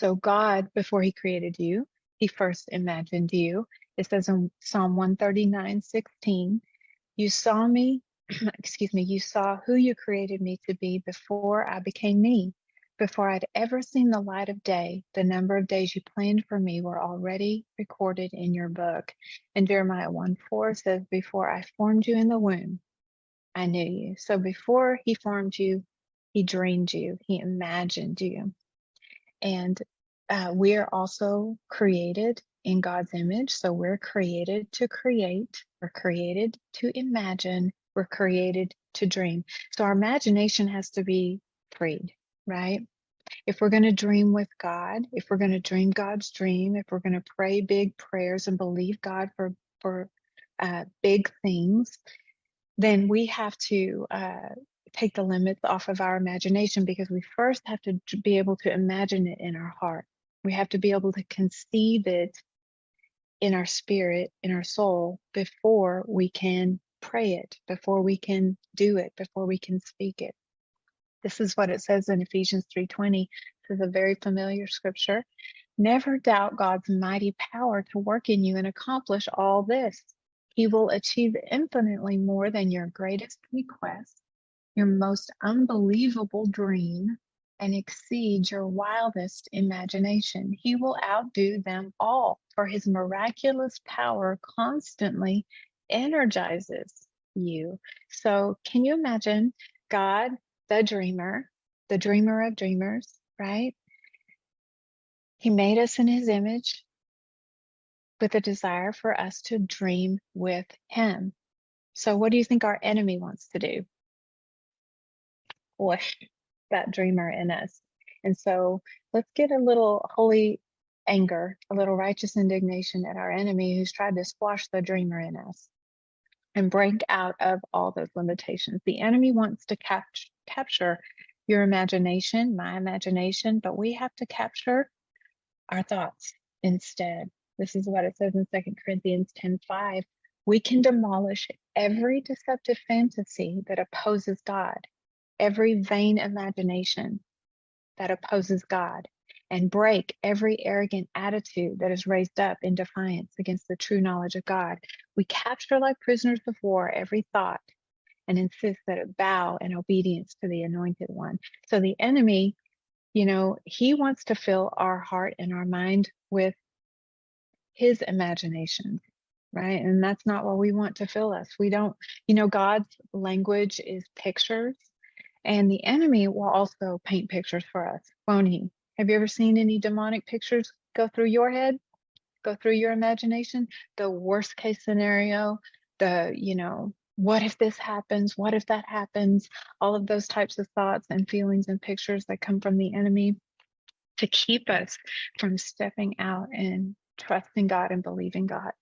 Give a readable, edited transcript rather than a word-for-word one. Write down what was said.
So God, before he created you, he first imagined you. It says in Psalm 139:16, you saw me, excuse me, you saw who you created me to be before I became me. Before I'd ever seen the light of day, the number of days you planned for me were already recorded in your book. And Jeremiah 1:4 says, before I formed you in the womb, I knew you. So before he formed you, he dreamed you, he imagined you. And we are also created in God's image. So we're created to create, we're created to imagine, we're created to dream. So our imagination has to be freed, right? If we're going to dream with God, if we're going to dream God's dream, if we're going to pray big prayers and believe God for big things, then we have to take the limits off of our imagination, because we first have to be able to imagine it in our heart. We have to be able to conceive it in our spirit, in our soul, before we can pray it, before we can do it, before we can speak it. This is what it says in Ephesians 3:20. This is a very familiar scripture. Never doubt God's mighty power to work in you and accomplish all this. He will achieve infinitely more than your greatest request, your most unbelievable dream, and exceed your wildest imagination. He will outdo them all, for his miraculous power constantly energizes you. So, can you imagine God, the dreamer of dreamers, right? He made us in his image with a desire for us to dream with him. So, what do you think our enemy wants to do? Push that dreamer in us. And so, let's get a little holy anger, a little righteous indignation at our enemy who's tried to squash the dreamer in us and break out of all those limitations. The enemy wants to capture your imagination, my imagination, but we have to capture our thoughts instead. This is what it says in 2 Corinthians 10:5. We can demolish every deceptive fantasy that opposes God, every vain imagination that opposes God, and break every arrogant attitude that is raised up in defiance against the true knowledge of God. We capture like prisoners of war every thought and insist that it bow in obedience to the anointed one. So the enemy, he wants to fill our heart and our mind with his imagination, right? And that's not what we want to fill us. We don't, God's language is pictures, and the enemy will also paint pictures for us, won't he? Have you ever seen any demonic pictures go through your head, go through your imagination? The worst case scenario, what if this happens? What if that happens? All of those types of thoughts and feelings and pictures that come from the enemy to keep us from stepping out and trusting God and believing God.